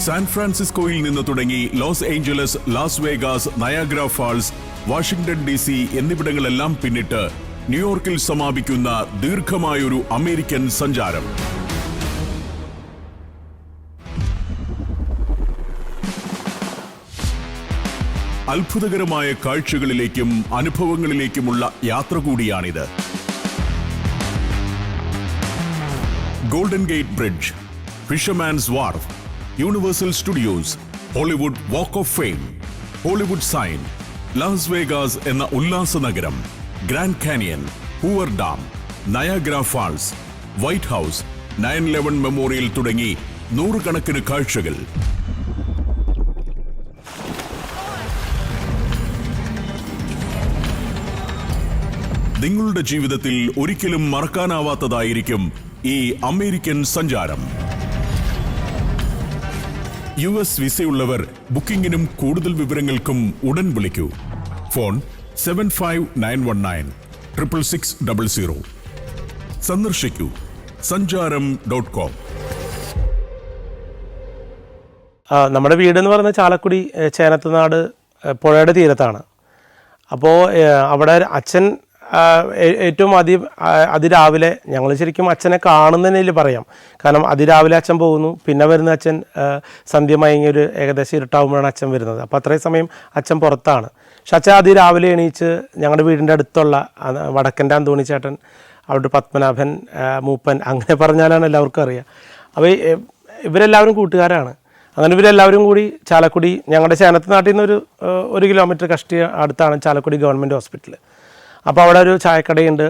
സാൻ ഫ്രാൻസിസ്കോയിൽ നിന്ന് തുടങ്ങി Los Angeles, Las Vegas, Niagara Falls, Washington DC എന്നിവിടങ്ങളെല്ലാം പിന്നിട്ട് ന്യൂയോർക്കിൽ സമാപിക്കുന്ന ദീർഘമായൊരു അമേരിക്കൻ സഞ്ചാരം. അത്ഭുതകരമായ കാഴ്ചകളിലേക്കും അനുഭവങ്ങളിലേക്കുമുള്ള യാത്ര കൂടിയാണിത്. Golden Gate Bridge, Fisherman's Wharf, Universal Studios, Hollywood Walk of Fame, Hollywood sign, Las Vegas എന്ന ഉല്ലാസ നഗരം, Grand Canyon, Hoover Dam, Niagara Falls, White House, 9/11 memorial തുടങ്ങി നൂറുകണക്കിന് കാഴ്ചകൾ. നിങ്ങളുടെ ജീവിതത്തിൽ ഒരിക്കലും മറക്കാനാവാത്തതായിരിക്കും ഈ അമേരിക്കൻ സഞ്ചാരം. US വിസയുള്ളവർ ബുക്കിംഗിനും കൂടുതൽ വിവരങ്ങൾക്കും ഉടൻ വിളിക്കൂ. ഫോൺ 75919 സന്ദർശിക്കൂ sanjaram.com. നമ്മുടെ വീടെന്ന് പറയുന്നത് ചാലക്കുടി ചേനത്തുനാട് പുഴയുടെ തീരത്താണ്. അപ്പോൾ അവിടെ അച്ഛൻ ഏറ്റവും അതിരാവിലെ ഞങ്ങൾ ശരിക്കും അച്ഛനെ കാണുന്നതിൽ പറയാം. കാരണം അതിരാവിലെ അച്ഛൻ പോകുന്നു, പിന്നെ വരുന്ന അച്ഛൻ സന്ധ്യ മയങ്ങി ഒരു ഏകദേശം ഇരുട്ടാവുമ്പോഴാണ് അച്ഛൻ വരുന്നത്. അപ്പോൾ അത്രയും സമയം അച്ഛൻ പുറത്താണ്. പക്ഷെ അച്ഛൻ അതിരാവിലെ എണീച്ച് ഞങ്ങളുടെ വീടിൻ്റെ അടുത്തുള്ള വടക്കൻ്റെ അന്തോണി ചേട്ടൻ, അവിടെ പത്മനാഭൻ മൂപ്പൻ, അങ്ങനെ പറഞ്ഞാലാണ് എല്ലാവർക്കും അറിയാം. അപ്പോൾ ഇവരെല്ലാവരും കൂട്ടുകാരാണ്. അങ്ങനെ ഇവരെല്ലാവരും കൂടി ചാലക്കുടി, ഞങ്ങളുടെ ചേനത്ത് നാട്ടിൽ നിന്ന് ഒരു കിലോമീറ്റർ കഷ്ടി അടുത്താണ് ചാലക്കുടി ഗവൺമെൻറ് ഹോസ്പിറ്റൽ. അപ്പോൾ അവിടെ ഒരു ചായക്കടയുണ്ട്.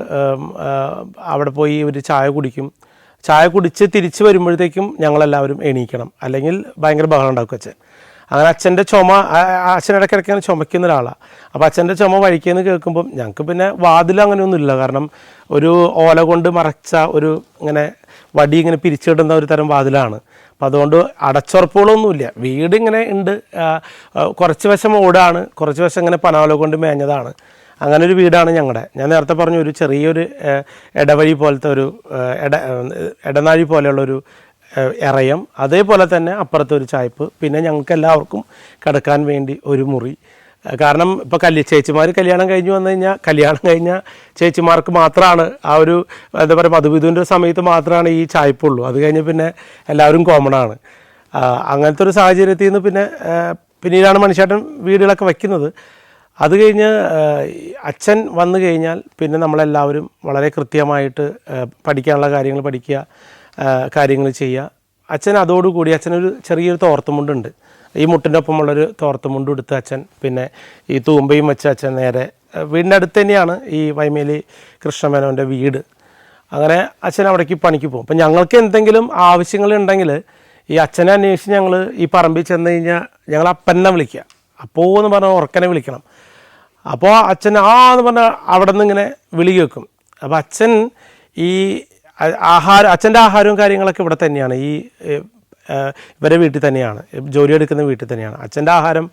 അവിടെ പോയി ഒരു ചായ കുടിക്കും. ചായ കുടിച്ച് തിരിച്ച് വരുമ്പോഴത്തേക്കും ഞങ്ങളെല്ലാവരും എണീക്കണം, അല്ലെങ്കിൽ ഭയങ്കര ബഹളം ഉണ്ടാക്കും അച്ഛൻ. അങ്ങനെ അച്ഛൻ്റെ ചുമ, അച്ഛൻ ഇടയ്ക്കിടയ്ക്ക് ചുമയ്ക്കുന്ന ഒരാളാണ്. അപ്പോൾ അച്ഛൻ്റെ ചുമ വഴിക്കെന്ന് കേൾക്കുമ്പം ഞങ്ങൾക്ക് പിന്നെ വാതിൽ അങ്ങനെയൊന്നുമില്ല. കാരണം ഒരു ഓല കൊണ്ട് മറച്ച ഒരു ഇങ്ങനെ വടി ഇങ്ങനെ പിരിച്ചിടുന്ന ഒരു തരം വാതിലാണ്. അപ്പോൾ അതുകൊണ്ട് അടച്ചുറപ്പുകളൊന്നുമില്ല. വീട് ഇങ്ങനെ ഉണ്ട്. കുറച്ച് വശം ഓടാണ്, കുറച്ച് വശം ഇങ്ങനെ പനോല കൊണ്ട് മേഞ്ഞതാണ്. അങ്ങനെ ഒരു വീടാണ് ഞങ്ങളുടെ. ഞാൻ നേരത്തെ പറഞ്ഞു ഒരു ചെറിയൊരു ഇടവഴി പോലത്തെ ഒരു ഇടനാഴി പോലെയുള്ളൊരു ഇറയം, അതേപോലെ തന്നെ അപ്പുറത്തെ ഒരു ചായ്പ്, പിന്നെ ഞങ്ങൾക്ക് എല്ലാവർക്കും കിടക്കാൻ വേണ്ടി ഒരു മുറി. കാരണം ഇപ്പോൾ ചേച്ചിമാർ കല്യാണം കഴിഞ്ഞ് വന്നു കഴിഞ്ഞാൽ, കല്യാണം കഴിഞ്ഞ ചേച്ചിമാർക്ക് മാത്രമാണ് ആ ഒരു എന്താ പറയുക മധുവിധുവിൻ്റെ സമയത്ത് മാത്രമാണ് ഈ ചായ്പുള്ളൂ. അത് കഴിഞ്ഞ് പിന്നെ എല്ലാവരും കോമൺ ആണ്. അങ്ങനത്തെ ഒരു സാഹചര്യത്തിൽ നിന്ന് പിന്നീടാണ് മനുഷ്യേട്ടൻ വീടുകളൊക്കെ വയ്ക്കുന്നത്. അത് കഴിഞ്ഞ് അച്ഛൻ വന്നു കഴിഞ്ഞാൽ പിന്നെ നമ്മളെല്ലാവരും വളരെ കൃത്യമായിട്ട് പഠിക്കാനുള്ള കാര്യങ്ങൾ പഠിക്കുക, കാര്യങ്ങൾ ചെയ്യുക. അച്ഛൻ അതോടുകൂടി അച്ഛനൊരു ചെറിയൊരു തോർത്തുമുണ്ടുണ്ട്. ഈ മുട്ടിൻ്റെ ഒപ്പമുള്ളൊരു തോർത്തുമുണ്ട് എടുത്ത് അച്ഛൻ, പിന്നെ ഈ തൂമ്പയും വെച്ച് അച്ഛൻ നേരെ വീടിൻ്റെ അടുത്ത് തന്നെയാണ് ഈ വൈമേലി കൃഷ്ണമേനോൻ്റെ വീട്. അങ്ങനെ അച്ഛൻ അവിടേക്ക് പണിക്ക് പോകും. അപ്പം ഞങ്ങൾക്ക് എന്തെങ്കിലും ആവശ്യങ്ങളുണ്ടെങ്കിൽ ഈ അച്ഛനെ അന്വേഷിച്ച് ഞങ്ങൾ ഈ പറമ്പിൽ ചെന്ന് കഴിഞ്ഞാൽ ഞങ്ങൾ അപ്പനെ വിളിക്കുക. അപ്പോൾ എന്ന് പറഞ്ഞാൽ ഉറക്കനെ വിളിക്കണം. അപ്പോൾ അച്ഛൻ എന്ന് പറഞ്ഞാൽ അവിടെ നിന്ന് ഇങ്ങനെ വിളി കേൾക്കും. അപ്പോൾ അച്ഛൻ ഈ അച്ഛൻ്റെ ആഹാരവും കാര്യങ്ങളൊക്കെ ഇവിടെ തന്നെയാണ്, ഈ ഇവരെ വീട്ടിൽ തന്നെയാണ്, ജോലി എടുക്കുന്ന വീട്ടിൽ തന്നെയാണ്. അച്ഛൻ്റെ ആഹാരം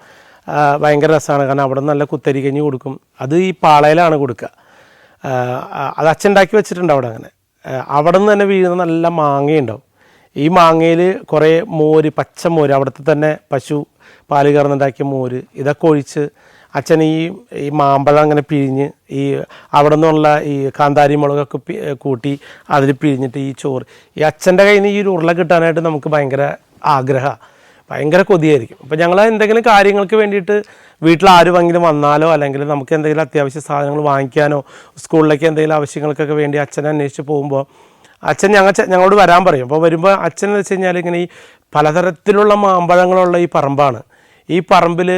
ഭയങ്കര രസമാണ്. കാരണം അവിടെ നിന്ന് നല്ല കുത്തരി കഞ്ഞി കൊടുക്കും. അത് ഈ പാളയിലാണ് കൊടുക്കുക. അത് അച്ഛൻ ഉണ്ടാക്കി വെച്ചിട്ടുണ്ട് അവിടെ. അങ്ങനെ അവിടെ നിന്ന് തന്നെ വീഴുന്ന നല്ല മാങ്ങയുണ്ടാവും. ഈ മാങ്ങയിൽ കുറേ മോര്, പച്ചമോര്, അവിടുത്തെ തന്നെ പശു പാല് കറന്നുണ്ടാക്കിയ മോര്, ഇതൊക്കെ ഒഴിച്ച് അച്ഛൻ ഈ മാമ്പഴം അങ്ങനെ പിഴിഞ്ഞ് ഈ അവിടെ നിന്നുള്ള ഈ കാന്താരി മുളകൊക്കെ കൂട്ടി അതിൽ പിഴിഞ്ഞിട്ട് ഈ ചോറ്, ഈ അച്ഛൻ്റെ കയ്യിൽ നിന്ന് ഈ ഒരു ഉരുള കിട്ടാനായിട്ട് നമുക്ക് ഭയങ്കര ആഗ്രഹമാണ്, ഭയങ്കര കൊതിയായിരിക്കും. അപ്പോൾ ഞങ്ങൾ എന്തെങ്കിലും കാര്യങ്ങൾക്ക് വേണ്ടിയിട്ട് വീട്ടിൽ ആരുമെങ്കിലും വന്നാലോ, അല്ലെങ്കിൽ നമുക്ക് എന്തെങ്കിലും അത്യാവശ്യ സാധനങ്ങൾ വാങ്ങിക്കാനോ, സ്കൂളിലേക്ക് എന്തെങ്കിലും ആവശ്യങ്ങൾക്കൊക്കെ വേണ്ടി അച്ഛനെ അന്വേഷിച്ച് പോകുമ്പോൾ അച്ഛൻ ഞങ്ങളോട് വരാൻ പറയും. അപ്പോൾ വരുമ്പോൾ അച്ഛൻ എന്ന് വെച്ച് കഴിഞ്ഞാൽ ഇങ്ങനെ ഈ പലതരത്തിലുള്ള മാമ്പഴങ്ങളുള്ള ഈ പറമ്പാണ്. ഈ പറമ്പിൽ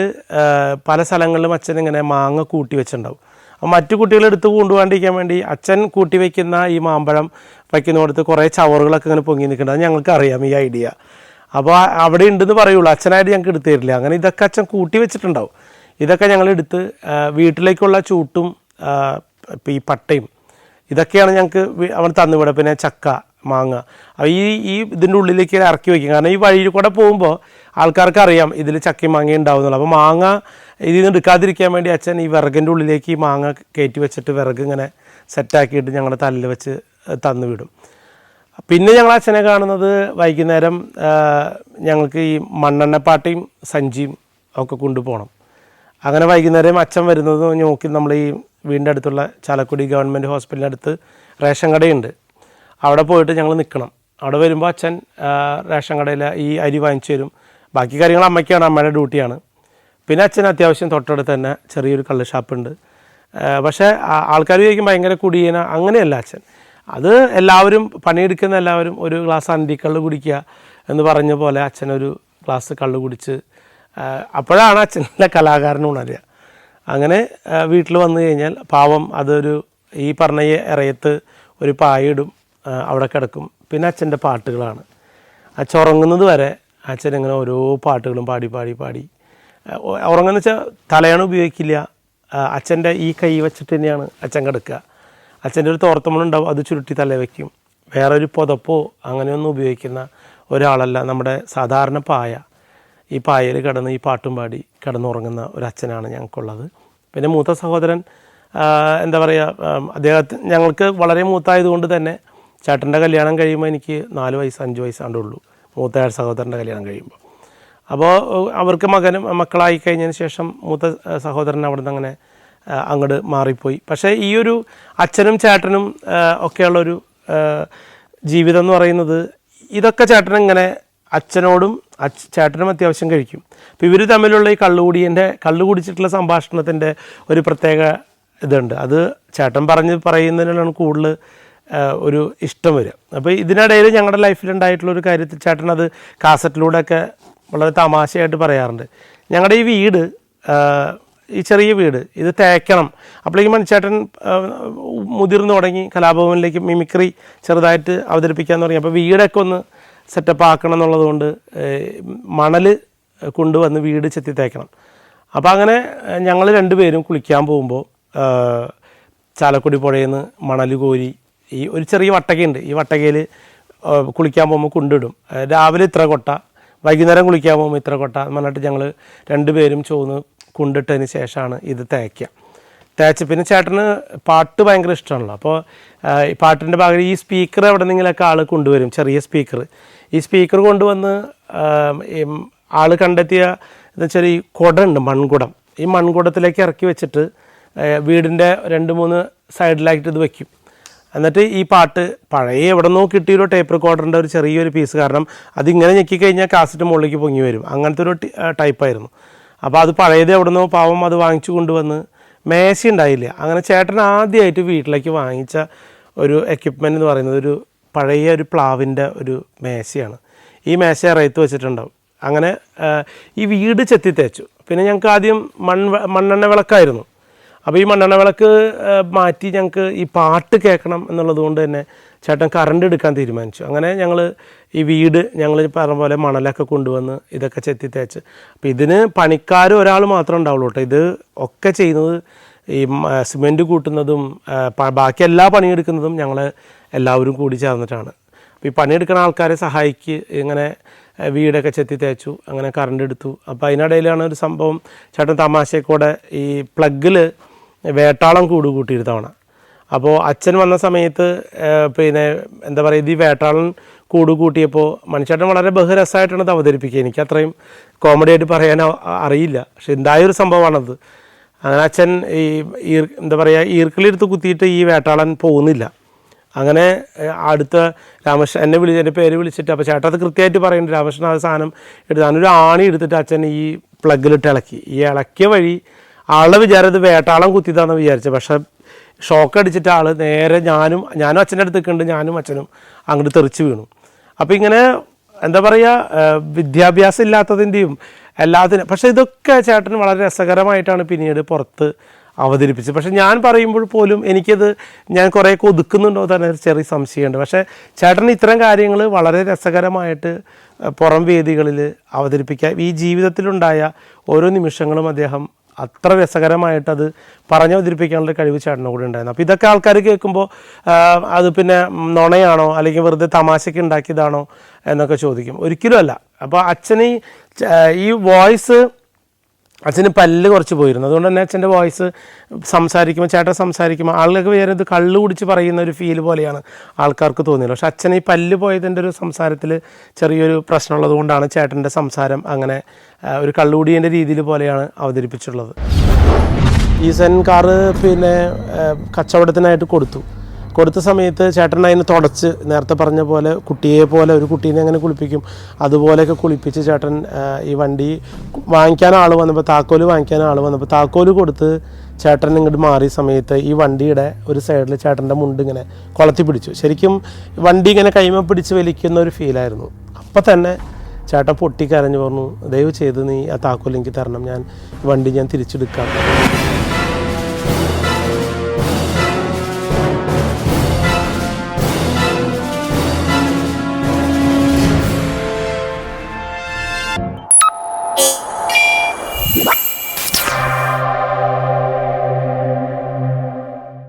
പല സ്ഥലങ്ങളിലും അച്ഛൻ ഇങ്ങനെ മാങ്ങ കൂട്ടി വെച്ചിട്ടുണ്ടാവും. അപ്പോൾ മറ്റു കുട്ടികളെടുത്ത് കൊണ്ടുപോകാണ്ടിരിക്കാൻ വേണ്ടി അച്ഛൻ കൂട്ടി വയ്ക്കുന്ന ഈ മാമ്പഴം വയ്ക്കുന്നിടത്ത് കുറേ ചവറുകളൊക്കെ ഇങ്ങനെ പൊങ്ങി നിൽക്കുന്നുണ്ട്. അത് ഞങ്ങൾക്ക് അറിയാം ഈ ഐഡിയ. അപ്പോൾ അവിടെ ഉണ്ടെന്ന് പറയുള്ളൂ, അച്ഛനായിട്ട് ഞങ്ങൾക്ക് എടുത്തു തരില്ല. അങ്ങനെ ഇതൊക്കെ അച്ഛൻ കൂട്ടി വെച്ചിട്ടുണ്ടാവും. ഇതൊക്കെ ഞങ്ങളെടുത്ത് വീട്ടിലേക്കുള്ള ചൂട്ടും ഈ പട്ടയും ഇതൊക്കെയാണ് ഞങ്ങൾക്ക് അവൻ തന്നുവിടുക. പിന്നെ ചക്ക, മാങ്ങ ഈ ഇതിൻ്റെ ഉള്ളിലേക്ക് ഇറക്കി വയ്ക്കും. കാരണം ഈ വഴിയിൽ കൂടെ പോകുമ്പോൾ ആൾക്കാർക്ക് അറിയാം ഇതിൽ ചക്കയും മാങ്ങയും ഉണ്ടാവുന്നുള്ളൂ. അപ്പോൾ മാങ്ങ ഇതിൽ നിന്ന് എടുക്കാതിരിക്കാൻ വേണ്ടി അച്ഛൻ ഈ വിറകിൻ്റെ ഉള്ളിലേക്ക് ഈ മാങ്ങ കയറ്റി വെച്ചിട്ട് വിറക് ഇങ്ങനെ സെറ്റാക്കിയിട്ട് ഞങ്ങളുടെ തലയിൽ വെച്ച് തന്നു വിടും. പിന്നെ ഞങ്ങൾ അച്ഛനെ കാണുന്നത് വൈകുന്നേരം ഞങ്ങൾക്ക് ഈ മണ്ണെണ്ണപ്പാട്ടയും സഞ്ചിയും ഒക്കെ കൊണ്ടുപോകണം. അങ്ങനെ വൈകുന്നേരം അച്ഛൻ വരുന്നത് നോക്കി നമ്മൾ ഈ വീടിൻ്റെ അടുത്തുള്ള ചാലക്കുടി ഗവൺമെൻറ് ഹോസ്പിറ്റലിൻ്റെ അടുത്ത് റേഷൻ കടയുണ്ട്. അവിടെ പോയിട്ട് ഞങ്ങൾ നിൽക്കണം. അവിടെ വരുമ്പോൾ അച്ഛൻ റേഷൻ കടയിൽ ഈ അരി വാങ്ങിച്ചു തരും. ബാക്കി കാര്യങ്ങൾ അമ്മയ്ക്കാണ്, അമ്മയുടെ ഡ്യൂട്ടിയാണ്. പിന്നെ അച്ഛൻ അത്യാവശ്യം തൊട്ടടുത്ത് തന്നെ ചെറിയൊരു കള്ള് ഷാപ്പുണ്ട്. പക്ഷേ ആൾക്കാർ ചോദിക്കും ഭയങ്കര കുടിയന, അങ്ങനെയല്ല അച്ഛൻ. അത് എല്ലാവരും പണിയെടുക്കുന്ന എല്ലാവരും ഒരു ഗ്ലാസ് അണ്ടിക്കള്ള് കുടിക്കുക, എന്ന് പറഞ്ഞ പോലെ അച്ഛനൊരു ഗ്ലാസ് കള്ള് കുടിച്ച് അപ്പോഴാണ് അച്ഛൻ്റെ കലാകാരൻ ഉണരുക. അങ്ങനെ വീട്ടിൽ വന്നു കഴിഞ്ഞാൽ പാവം അതൊരു ഈ പറഞ്ഞ ഇറയത്ത് ഒരു പായിടും, അവിടെ കിടക്കും. പിന്നെ അച്ഛൻ്റെ പാട്ടുകളാണ്. അച്ഛൻ ഉറങ്ങുന്നത് വരെ അച്ഛൻ ഇങ്ങനെ ഓരോ പാട്ടുകളും പാടി പാടി പാടി ഉറങ്ങുന്ന വെച്ചാൽ തലയണ ഉപയോഗിക്കില്ല. അച്ഛൻ്റെ ഈ കൈ വെച്ചിട്ട് തന്നെയാണ് അച്ഛൻ കിടക്കുക. അച്ഛൻ്റെ ഒരു തോർത്തമ്മളുണ്ടാവും, അത് ചുരുട്ടി തല വയ്ക്കും. വേറൊരു പുതപ്പോ അങ്ങനെയൊന്നും ഉപയോഗിക്കുന്ന ഒരാളല്ല. നമ്മുടെ സാധാരണ പായ, ഈ പായയിൽ കിടന്ന് ഈ പാട്ടും പാടി കിടന്നുറങ്ങുന്ന ഒരു അച്ഛനാണ് ഞങ്ങൾക്കുള്ളത്. പിന്നെ മൂത്ത സഹോദരൻ എന്താ പറയുക, അദ്ദേഹത്തിന് ഞങ്ങൾക്ക് വളരെ മൂത്തായതുകൊണ്ട് തന്നെ ചേട്ടൻ്റെ കല്യാണം കഴിയുമ്പോൾ എനിക്ക് 4 വയസ്സ് 5 വയസ്സാണ്ടുള്ളൂ, മൂത്ത സഹോദരൻ്റെ കല്യാണം കഴിയുമ്പോൾ. അപ്പോൾ അവർക്ക് മക്കളായി കഴിഞ്ഞതിന് ശേഷം മൂത്ത സഹോദരൻ അവിടെ നിന്ന് അങ്ങനെ അങ്ങോട്ട് മാറിപ്പോയി. പക്ഷേ ഈ ഒരു അച്ഛനും ചേട്ടനും ഒക്കെയുള്ളൊരു ജീവിതം എന്ന് പറയുന്നത്, ഇതൊക്കെ ചേട്ടനിങ്ങനെ അച്ഛനോടും ചേട്ടനും അത്യാവശ്യം കഴിക്കും. അപ്പോൾ ഇവർ തമ്മിലുള്ള ഈ കള്ളു കുടിച്ചിട്ടുള്ള സംഭാഷണത്തിൻ്റെ ഒരു പ്രത്യേക ഇതുണ്ട്. അത് ചേട്ടൻ പറയുന്നതിനാണ് കൂടുതൽ ഒരു ഇഷ്ടം വരിക. അപ്പോൾ ഇതിനിടയിൽ ഞങ്ങളുടെ ലൈഫിലുണ്ടായിട്ടുള്ളൊരു കാര്യത്തിൽ ചേട്ടൻ അത് കാസറ്റിലൂടെയൊക്കെ വളരെ തമാശയായിട്ട് പറയാറുണ്ട്. ഞങ്ങളുടെ ഈ വീട്, ഈ ചെറിയ വീട് ഇത് തേക്കണം. അപ്പോഴേക്കും മണിച്ചേട്ടൻ മുതിർന്നു തുടങ്ങി, കലാഭവനിലേക്ക് മിമിക്രി ചെറുതായിട്ട് അവതരിപ്പിക്കാൻ തുടങ്ങി. അപ്പോൾ വീടൊക്കെ ഒന്ന് സെറ്റപ്പ് ആക്കണം എന്നുള്ളത് കൊണ്ട് മണൽ കൊണ്ടുവന്ന് വീട് ചെത്തി തേക്കണം. അപ്പോൾ അങ്ങനെ ഞങ്ങൾ 2 പേരും കുളിക്കാൻ പോകുമ്പോൾ ചാലക്കുടി പുഴയിൽ നിന്ന് മണൽ കോരി ഈ ഒരു ചെറിയ വട്ടകയുണ്ട്, ഈ വട്ടകയിൽ കുളിക്കാൻ പോകുമ്പോൾ കൊണ്ടിടും. രാവിലെ ഇത്ര കൊട്ട, വൈകുന്നേരം കുളിക്കാൻ പോകുമ്പോൾ ഇത്ര കൊട്ട എന്നിട്ട് ഞങ്ങൾ 2 പേരും ചോന്ന് കൊണ്ടിട്ടതിന് ശേഷമാണ് ഇത് തേച്ച്. പിന്നെ ചേട്ടന് പാട്ട് ഭയങ്കര ഇഷ്ടമാണല്ലോ. അപ്പോൾ ഈ പാട്ടിൻ്റെ ഭാഗം ഈ സ്പീക്കർ എവിടെ നിന്നെങ്കിലൊക്കെ ആൾ കൊണ്ടുവരും, ചെറിയ സ്പീക്കർ. ഈ സ്പീക്കർ കൊണ്ടുവന്ന് ആൾ കണ്ടെത്തിയ എന്ന് വെച്ചാൽ ഈ കുടമുണ്ട്, മൺകുടം. ഈ മൺകുടത്തിലേക്ക് ഇറക്കി വെച്ചിട്ട് വീടിൻ്റെ 2-3 സൈഡിലായിട്ട് ഇത് വയ്ക്കും. എന്നിട്ട് ഈ പാട്ട് പഴയ എവിടെ നിന്നോ കിട്ടിയൊരു ടേപ്പ് റെക്കോർഡറിൻ്റെ ഒരു ചെറിയൊരു പീസ്, കാരണം അതിങ്ങനെ ഞെക്കിക്കഴിഞ്ഞാൽ കാസറ്റ് മുകളിലേക്ക് പൊങ്ങി വരും, അങ്ങനത്തെ ഒരു ടൈപ്പായിരുന്നു. അപ്പോൾ അത് പഴയത് എവിടെ നിന്നോ പാവം അത് വാങ്ങിച്ചു കൊണ്ടുവന്ന്, മേശ ഉണ്ടായില്ല. അങ്ങനെ ചേട്ടൻ ആദ്യമായിട്ട് വീട്ടിലേക്ക് വാങ്ങിച്ച ഒരു എക്യുപ്മെൻ്റ് എന്ന് പറയുന്നത് ഒരു പഴയ ഒരു പ്ലാവിൻ്റെ ഒരു മേശയാണ്. ഈ മേശ ഇറയത്ത് വെച്ചിട്ടുണ്ടാവും. അങ്ങനെ ഈ വീട് ചെത്തി തേച്ചു. പിന്നെ ഞങ്ങൾക്ക് ആദ്യം മണ്ണെണ്ണ വിളക്കായിരുന്നു. അപ്പോൾ ഈ മണ്ണെണ്ണ വിളക്ക് മാറ്റി ഞങ്ങൾക്ക് ഈ പാട്ട് കേൾക്കണം എന്നുള്ളത് കൊണ്ട് തന്നെ ചേട്ടൻ കറണ്ട് എടുക്കാൻ തീരുമാനിച്ചു. അങ്ങനെ ഞങ്ങൾ ഈ വീട് ഞങ്ങൾ പറഞ്ഞ പോലെ മണലൊക്കെ കൊണ്ടുവന്ന് ഇതൊക്കെ ചെത്തി തേച്ച്. അപ്പോൾ ഇതിന് പണിക്കാർ ഒരാൾ മാത്രമേ ഉണ്ടാവുള്ളൂ കേട്ടോ. ഇത് ഒക്കെ ചെയ്യുന്നത് ഈ സിമെൻറ്റ് കൂട്ടുന്നതും ബാക്കി എല്ലാ പണിയെടുക്കുന്നതും ഞങ്ങൾ എല്ലാവരും കൂടി ചേർന്നിട്ടാണ്. അപ്പോൾ ഈ പണിയെടുക്കുന്ന ആൾക്കാരെ ഇങ്ങനെ വീടൊക്കെ ചെത്തി തേച്ചു, അങ്ങനെ കറണ്ട് എടുത്തു. അപ്പോൾ അതിനിടയിലാണ് ഒരു സംഭവം, ചേട്ടൻ തമാശക്കൂടെ ഈ പ്ലഗിൽ വേട്ടാളം കൂട്ടിയൊരു തവണ. അപ്പോൾ അച്ഛൻ വന്ന സമയത്ത് പിന്നെ എന്താ പറയുക, ഇത് ഈ വേട്ടാളൻ കൂട്ടിയപ്പോൾ മണിച്ചേട്ടൻ വളരെ ബഹുരസമായിട്ടാണ് അത് അവതരിപ്പിക്കുക. എനിക്ക് അത്രയും കോമഡി ആയിട്ട് പറയാൻ അറിയില്ല, പക്ഷെ ഉണ്ടായൊരു സംഭവമാണത്. അങ്ങനെ അച്ഛൻ ഈ എന്താ പറയുക, ഈർക്കിലെടുത്ത് കുത്തിയിട്ട് ഈ വേട്ടാളൻ പോകുന്നില്ല. അങ്ങനെ അടുത്ത രാമകൃഷ്ണൻ എൻ്റെ പേര് വിളിച്ചിട്ട്, അപ്പോൾ ചേട്ടൻ അത് കൃത്യമായിട്ട് പറയുന്നുണ്ട്, രാമകൃഷ്ണൻ ആ സാധനം എടുത്ത് ഞാനൊരു ആണി എടുത്തിട്ട് അച്ഛൻ ഈ പ്ലഗിലിട്ട് ഇളക്കി. ഈ ഇളക്കിയ വഴി ആളുടെ വിചാരം ഇത് വേട്ടാളം കുത്തിയതാണെന്ന് വിചാരിച്ചത്. പക്ഷേ ഷോക്ക് അടിച്ചിട്ട് ആൾ നേരെ ഞാനും അച്ഛൻ്റെ അടുത്ത് നിൽക്കുന്നുണ്ട്, ഞാനും അച്ഛനും അങ്ങോട്ട് തെറിച്ച് വീണു. അപ്പോൾ ഇങ്ങനെ എന്താ പറയുക, വിദ്യാഭ്യാസം ഇല്ലാത്തതിൻ്റെയും എല്ലാത്തിനും. പക്ഷേ ഇതൊക്കെ ചേട്ടൻ വളരെ രസകരമായിട്ടാണ് പിന്നീട് പുറത്ത് അവതരിപ്പിച്ചത്. പക്ഷേ ഞാൻ പറയുമ്പോൾ പോലും എനിക്കത് ഞാൻ കുറേയൊക്കെ ഒതുക്കുന്നുണ്ടോ തന്നെ ചെറിയ സംശയമുണ്ട്. പക്ഷേ ചേട്ടൻ ഇത്തരം കാര്യങ്ങൾ വളരെ രസകരമായിട്ട് പുറം വേദികളിൽ അവതരിപ്പിക്കുക, ഈ ജീവിതത്തിലുണ്ടായ ഓരോ നിമിഷങ്ങളും അദ്ദേഹം അത്ര രസകരമായിട്ടത് പറഞ്ഞവതരിപ്പിക്കാനുള്ള കഴിവ് ചേട്ടനെ കൂടെ ഉണ്ടായിരുന്നു. അപ്പോൾ ഇതൊക്കെ ആൾക്കാർ കേൾക്കുമ്പോൾ അത് പിന്നെ നുണയാണോ അല്ലെങ്കിൽ വെറുതെ തമാശയ്ക്ക് ഉണ്ടാക്കിയതാണോ എന്നൊക്കെ ചോദിക്കും. ഒരിക്കലും അല്ല. അപ്പോൾ അച്ഛന് ഈ വോയിസ്, അച്ഛന് പല്ല് കുറച്ച് പോയിരുന്നു, അതുകൊണ്ട് തന്നെ അച്ഛൻ്റെ വോയിസ് ചേട്ടൻ സംസാരിക്കുമ്പോൾ ആളുകൾക്ക് വേറെ ഇത് കള്ളു കുടിച്ച് പറയുന്ന ഒരു ഫീൽ പോലെയാണ് ആൾക്കാർക്ക് തോന്നിയത്. പക്ഷെ അച്ഛന് ഈ പല്ല് പോയതിൻ്റെ ഒരു സംസാരത്തിൽ ചെറിയൊരു പ്രശ്നമുള്ളത് കൊണ്ടാണ് ചേട്ടൻ്റെ സംസാരം അങ്ങനെ ഒരു കള്ളുകുടിയൻ്റെ രീതിയിൽ പോലെയാണ് അവതരിപ്പിച്ചിട്ടുള്ളത്. ഈ സെൻ കാറ് പിന്നെ കച്ചവടത്തിനായിട്ട് കൊടുത്ത സമയത്ത് ചേട്ടൻ അതിനെ തുടച്ച്, നേരത്തെ പറഞ്ഞ പോലെ കുട്ടിയെ പോലെ ഒരു കുട്ടീനെ അങ്ങനെ കുളിപ്പിക്കും അതുപോലെയൊക്കെ കുളിപ്പിച്ച് ചേട്ടൻ ഈ വണ്ടി വാങ്ങിക്കാൻ ആൾ വന്നപ്പോൾ, താക്കോല് കൊടുത്ത് ചേട്ടൻ ഇങ്ങോട്ട് മാറിയ സമയത്ത് ഈ വണ്ടിയുടെ ഒരു സൈഡിൽ ചേട്ടൻ്റെ മുണ്ട് ഇങ്ങനെ കൊളത്തി പിടിച്ചു. ശരിക്കും വണ്ടി ഇങ്ങനെ കൈമ പിടിച്ച് വലിക്കുന്ന ഒരു ഫീലായിരുന്നു. അപ്പം തന്നെ ചേട്ടൻ പൊട്ടിക്കരഞ്ഞു പറഞ്ഞു, ദയവ് ചെയ്ത് നീ ആ താക്കോൽ എനിക്ക് തരണം, ഞാൻ വണ്ടി ഞാൻ തിരിച്ചെടുക്കാം.